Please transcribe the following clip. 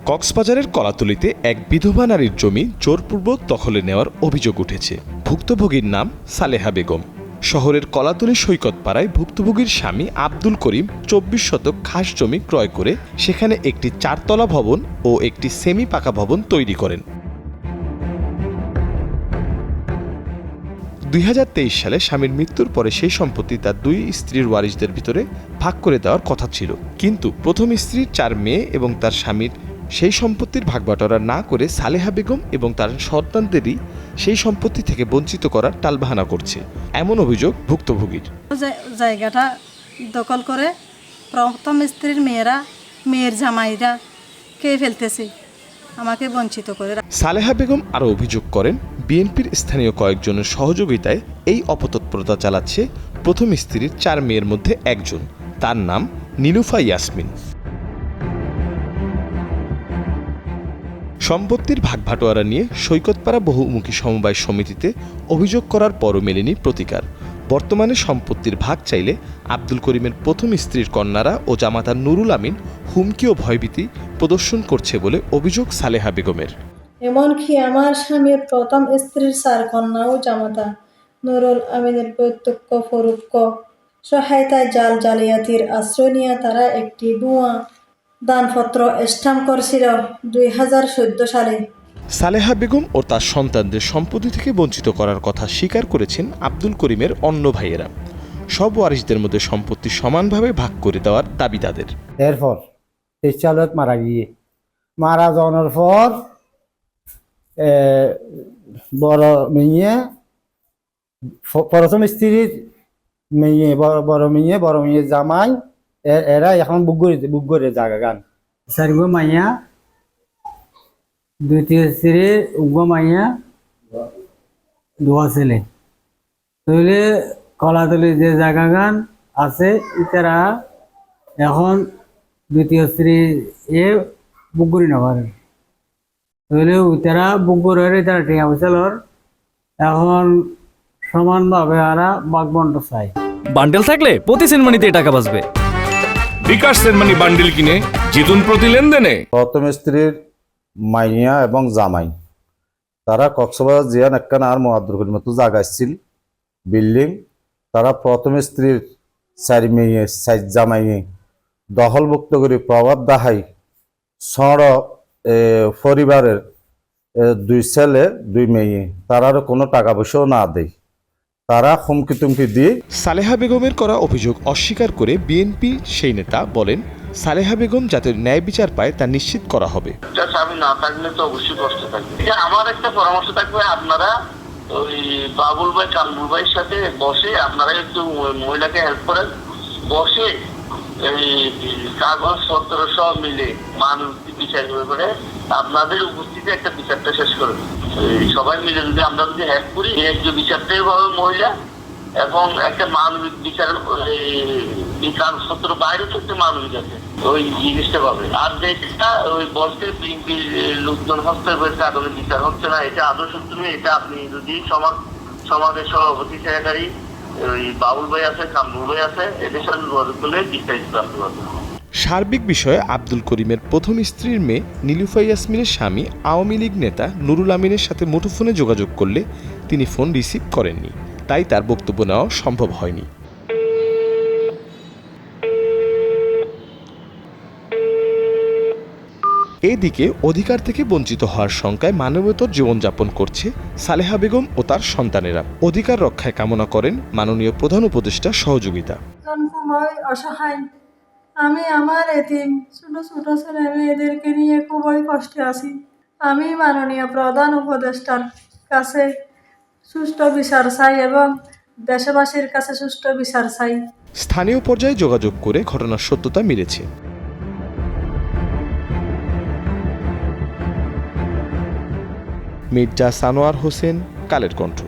কক্সবাজারের কলাতলিতে এক বিধবা নারীর জমি জোরপূর্বক দখলে নেওয়ার অভিযোগ উঠেছে। ভুক্তভোগীর নাম সালেহা বেগম। শহরের কলাতলি সৈকত পাড়ায় ভুক্তভোগীর স্বামী আব্দুল করিম ২৪ শতক খাস জমি ক্রয় করে সেখানে একটি ৪ তলা ভবন ও একটি সেমি পাকা ভবন তৈরি করেন। ২০২৩ সালে স্বামীর মৃত্যুর পরে সেই সম্পত্তি তার ২ স্ত্রীর ওয়ারিসদের ভিতরে ভাগ করে দেওয়ার কথা ছিল, কিন্তু প্রথম স্ত্রীর ৪ মেয়ে এবং তার স্বামীর সেই সম্পত্তির ভাগবাটোয়ারা না করে সালেহা বেগম এবং তার সন্তানদেরই সেই সম্পত্তি থেকে বঞ্চিত করার টালবাহানা করছে, এমন অভিযোগ ভুক্তভোগীর। জায়গাটা দখল করে প্রথম স্ত্রীর মেয়ের জামাইরা খেয়ে ফেলতেছে, আমাকে বঞ্চিত করে। সালেহা বেগম আরও অভিযোগ করেন, বিএনপির স্থানীয় কয়েকজনের সহযোগিতায় এই অপতৎপরতা চালাচ্ছে প্রথম স্ত্রীর ৪ মেয়ের মধ্যে একজন, তার নাম নীলুফা ইয়াসমিন। সম্পত্তির ভাগবাটোয়ারা নিয়ে সৈকতপাড়া বহুমুখী সমবায় সমিতিতে অভিযোগ করার পরও মেলেনি প্রতিকার। বর্তমানে সম্পত্তির ভাগ চাইলে আব্দুল করিমের প্রথম স্ত্রীর কন্যারা ও জামাতা নুরুল আমিন হুমকি ও ভয়ভীতি প্রদর্শন করছে বলে অভিযোগ সালেহা বেগমের। এমনকি আমার স্বামীর প্রথম স্ত্রীর ৪ কন্যা ও জামাতা নুরুল আমিনের প্রত্যক্ষ পরোক্ষ সহায়তায় জালিয়াতির আশ্রয় নিয়ে তারা একটি ভুয়া দানপত্র স্ট্যাম্প করেছিল ২০১৪ সালে। সালেহা বেগম ও তার সন্তানদের সম্পত্তি থেকে বঞ্চিত করার কথা স্বীকার করেছেন আব্দুল করিমের অন্য ভাইয়েরা। সব ওয়ারিসদের মধ্যে সম্পত্তি সমানভাবে ভাগ করে দেওয়ার দাবি তাদের। এরপর এই চালক মারা যাওয়ার পর বড় মেয়ে প্রথম স্ত্রীর মেয়ে বড় মেয়ে জামাই এরা এখন বুক করে জায়গা গান 4 গো মাইয়া, দ্বিতীয় স্ত্রীর উগ্র মাইয়া 2 ছেলে। তাহলে কলাতলি যে জায়গা গান আছে ইতারা এখন দ্বিতীয় স্ত্রী বুকগুড়ি নগরে, তাহলে তারা বুকগুড়ের তারা টিয়া বছর এখন সমানভাবে আরা বাগবন্ড চাই। বান্ডেল থাকলে প্রতি সেনমানিতে টাকা বাঁচবে। বিকাশ সেনমানি বান্ডেল কিনে জিতুন প্রতি লেনদেনে। প্রথম স্ত্রীর মাইয়া এবং জামাই তারা কক্সবাজার জিয়ান একখান আর মহাদ্রুর মতো জায়গা ছিল বিল্ডিং, তারা প্রথম স্ত্রীর ৪ মেয়ে ৪ জামাইয়ে দখলভুক্ত করে প্রভাব দাহাই সড় পরিবারের 2 ছেলে 2 মেয়ে তারারও কোনো টাকা পয়সাও না দেয়, তারা হুমকি তুমকি দিয়ে। সালেহা বেগমের করা অভিযোগ অস্বীকার করে বিএনপি সেই নেতা বলেন, সালেহা বেগম যাতে ন্যায় বিচার পায় তা নিশ্চিত করা হবে। আমি না থাকলে তো অবশ্যই কষ্ট থাকবে। আমার একটা পরামর্শ থাকবে, আপনারা ওই বাবুল ভাই কামরুল ভাইয়ের সাথে বসে আপনারা একটু মহিলাকে হেল্প করেন, বসে এই কাগজ পত্র সব মিলে মানুষ বিচার করে আপনাদের উপস্থিতি একটা বিচারটা শেষ করবে। সবাই মিলে যদি আমরা যদি হেল্প করি, একজন বিচারটাই পাবে মহিলা এবং একটা মানবিক বিচার কাগজপত্র বাইরে থেকে মানবিক আছে ওই জিনিসটা পাবে। আর যেটা ওই বলতে বিএনপির লোকজন হস্তক্ষেপের কারণে বিচার হচ্ছে না, এটা আদর্শ তুমি, এটা আপনি যদি সমাজের সভাপতি সেক্রেটারি ওই বাবুল ভাই আছে কামরুল ভাই আছে এদের সাথে যোগাযোগ করলে বিস্তারিত জানতে পারবে। সার্বিক বিষয়ে আব্দুল করিমের প্রথম স্ত্রীর মেয়ে নীলুফা ইয়াসমিনের স্বামী আওয়ামী লীগ নেতা নুরুল আমিনের সাথে মুঠোফোনে যোগাযোগ করলে তিনি ফোন রিসিভ করেননি, তাই তার বক্তব্য নেওয়া সম্ভব হয়নি। এদিকে অধিকার থেকে বঞ্চিত হওয়ার শঙ্কায় মানবেতর জীবনযাপন করছে সালেহা বেগম ও তার সন্তানেরা। অধিকার রক্ষায় কামনা করেন মাননীয় প্রধান উপদেষ্টার সহযোগিতা। অসহায় আমি আমার এতিম ছোট ছোট ছেলে মেয়েদেরকে নিয়ে খুবই কষ্টে আছি। আমি মাননীয় প্রধান উপদেষ্টার কাছে সুষ্ঠু বিচার চাই এবং দেশবাসীর কাছে সুষ্ঠু বিচার চাই। স্থানীয় পর্যায়ে যোগাযোগ করে ঘটনার সত্যতা মিলেছে। মির্জা সানোয়ার হোসেন, কালের কণ্ঠ।